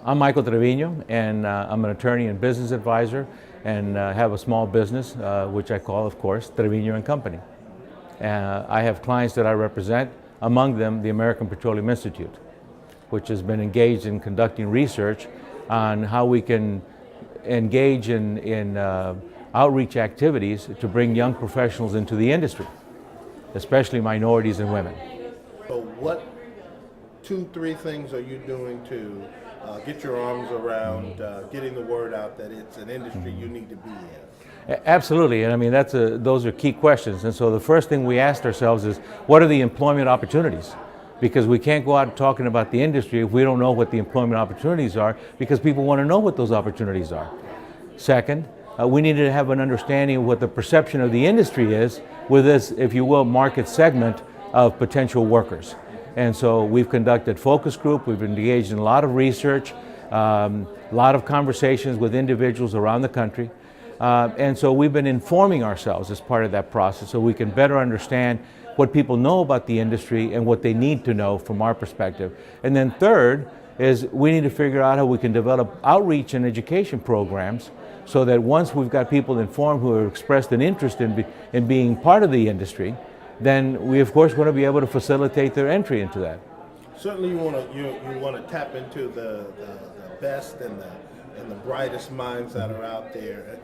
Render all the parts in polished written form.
I'm Michael Trevino, and I'm an attorney and business advisor, and have a small business, which I call, of course, Trevino and Company. I have clients that I represent, among them the American Petroleum Institute, which has been engaged in conducting research on how we can engage in outreach activities to bring young professionals into the industry, especially minorities and women. So what 2-3 things are you doing to get your arms around getting the word out that it's an industry you need to be in? Absolutely, and I mean those are key questions. And so the first thing we asked ourselves is, what are the employment opportunities? Because we can't go out talking about the industry if we don't know what the employment opportunities are, because people want to know what those opportunities are. Second, we need to have an understanding of what the perception of the industry is with this, if you will, market segment of potential workers. And so we've conducted focus group, we've engaged in a lot of research, a lot of conversations with individuals around the country. And so we've been informing ourselves as part of that process so we can better understand what people know about the industry and what they need to know from our perspective. And then third is we need to figure out how we can develop outreach and education programs so that once we've got people informed who have expressed an interest in being part of the industry, then we of course want to be able to facilitate their entry into that. Certainly you want to tap into the best and the brightest minds that are out there.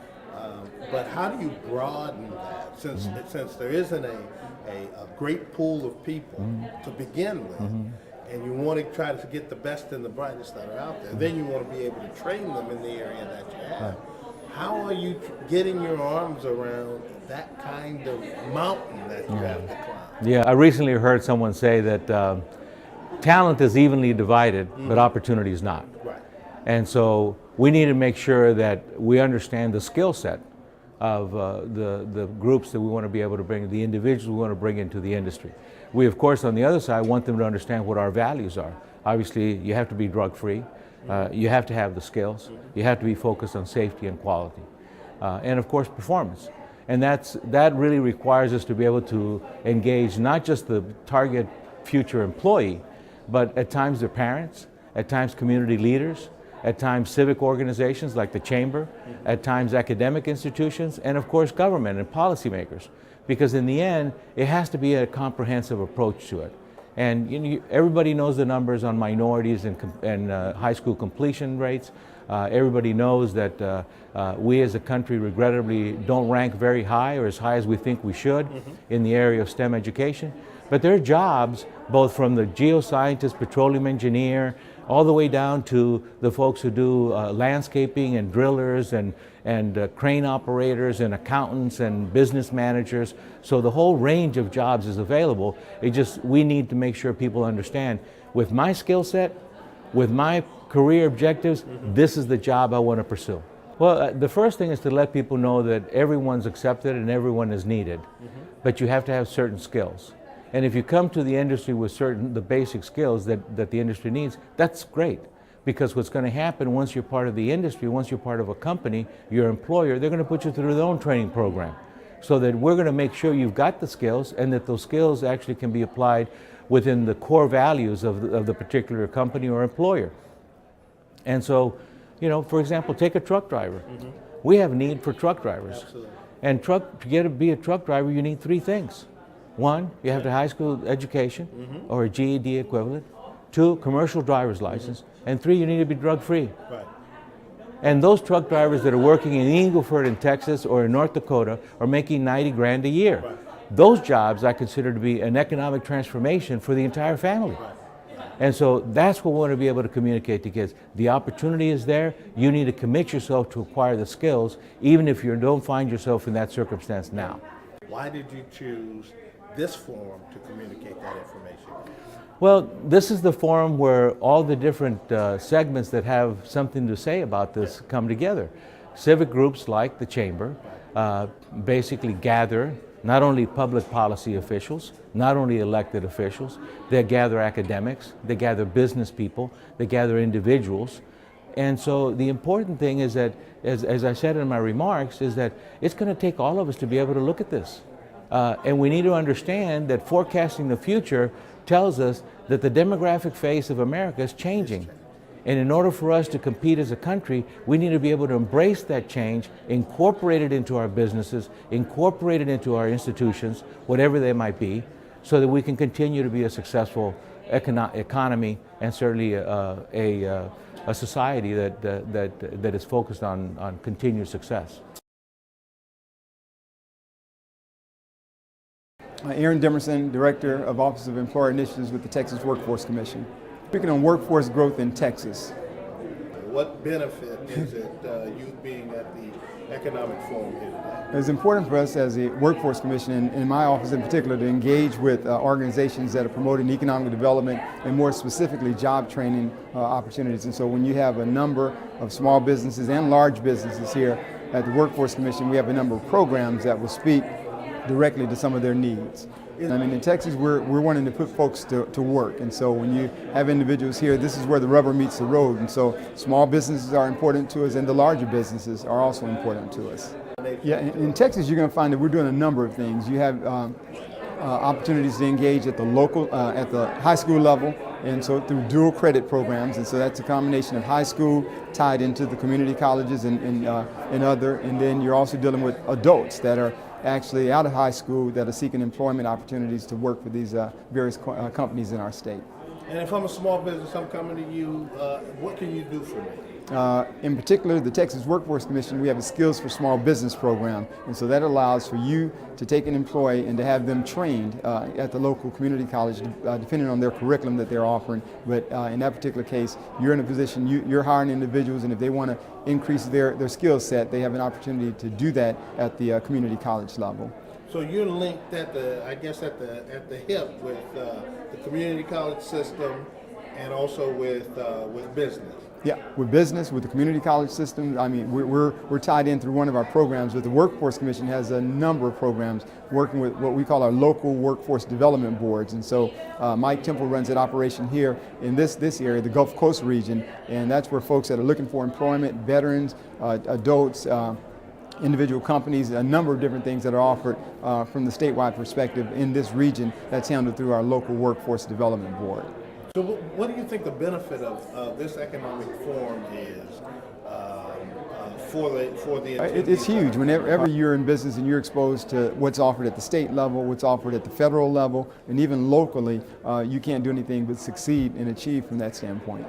But how do you broaden that since there isn't a great pool of people to begin with, and you want to try to get the best and the brightest that are out there, then you want to be able to train them in the area that you have. How are you getting your arms around that kind of mountain that you have to climb? Yeah, I recently heard someone say that talent is evenly divided, but opportunity is not. Right. And so we need to make sure that we understand the skill set of the groups that we want to be able to bring, the individuals we want to bring into the industry. We, of course, on the other side, want them to understand what our values are. Obviously, you have to be drug-free. You have to have the skills. You have to be focused on safety and quality. And, of course, performance. And that really requires us to be able to engage not just the target future employee, but at times their parents, at times community leaders, at times civic organizations like the Chamber, at times academic institutions, and of course government and policymakers. Because in the end, it has to be a comprehensive approach to it. And everybody knows the numbers on minorities and high school completion rates. Everybody knows that we as a country regrettably don't rank very high or as high as we think we should in the area of STEM education. But there are jobs, both from the geoscientist, petroleum engineer, all the way down to the folks who do landscaping and drillers and crane operators and accountants and business managers. So the whole range of jobs is available. We need to make sure people understand, with my skill set, with my career objectives, this is the job I want to pursue. Well, the first thing is to let people know that everyone's accepted and everyone is needed, but you have to have certain skills. And if you come to the industry with the basic skills that the industry needs, that's great. Because what's going to happen once you're part of the industry, once you're part of a company, your employer, they're going to put you through their own training program. So that we're going to make sure you've got the skills and that those skills actually can be applied within the core values of the particular company or employer. And so, for example, take a truck driver. We have need for truck drivers. Absolutely. And to be a truck driver, you need 3 things. 1, you have a high school education or a GED equivalent. 2, commercial driver's license. And 3, you need to be drug-free. Right. And those truck drivers that are working in Eagle Ford in Texas or in North Dakota are making $90,000 a year. Right. Those jobs I consider to be an economic transformation for the entire family. Right. And so that's what we want to be able to communicate to kids. The opportunity is there. You need to commit yourself to acquire the skills, even if you don't find yourself in that circumstance now. Why did you choose this forum to communicate that information? Well, this is the forum where all the different segments that have something to say about this come together. Civic groups like the Chamber basically gather not only public policy officials, not only elected officials, they gather academics, they gather business people, they gather individuals. And so the important thing is that, as I said in my remarks, is that it's going to take all of us to be able to look at this. And we need to understand that forecasting the future tells us that the demographic face of America is changing. And in order for us to compete as a country, we need to be able to embrace that change, incorporate it into our businesses, incorporate it into our institutions, whatever they might be, so that we can continue to be a successful economy and certainly a society that is focused on continued success. Aaron Demerson, Director of Office of Employer Initiatives with the Texas Workforce Commission. Speaking on workforce growth in Texas. What benefit is it you being at the Economic Forum here today? It's important for us as a Workforce Commission, and in my office in particular, to engage with organizations that are promoting economic development and more specifically job training opportunities. And so when you have a number of small businesses and large businesses here at the Workforce Commission, we have a number of programs that will speak directly to some of their needs. I mean, in Texas, we're wanting to put folks to work, and so when you have individuals here, this is where the rubber meets the road, and so small businesses are important to us, and the larger businesses are also important to us. Yeah, in Texas, you're going to find that we're doing a number of things. You have opportunities to engage at the local, at the high school level, and so through dual credit programs, and so that's a combination of high school tied into the community colleges and other, and then you're also dealing with adults that are actually out of high school that are seeking employment opportunities to work for these various companies in our state. And if I'm a small business, I'm coming to you, what can you do for me? In particular, the Texas Workforce Commission, we have a Skills for Small Business program, and so that allows for you to take an employee and to have them trained at the local community college, depending on their curriculum that they're offering. But in that particular case, you're in a position, you're hiring individuals, and if they want to increase their skill set, they have an opportunity to do that at the community college level. So you're linked at the, I guess, at the hip with the community college system and also with business. Yeah, with business, with the community college system. I mean, we're tied in through one of our programs, but the Workforce Commission has a number of programs working with what we call our local workforce development boards. And so Mike Temple runs that operation here in this area, the Gulf Coast region, and that's where folks that are looking for employment, veterans, adults, individual companies, a number of different things that are offered from the statewide perspective in this region that's handled through our local workforce development board. So what do you think the benefit of this economic forum is for the It's huge. Whenever you're in business and you're exposed to what's offered at the state level, what's offered at the federal level, and even locally, you can't do anything but succeed and achieve from that standpoint.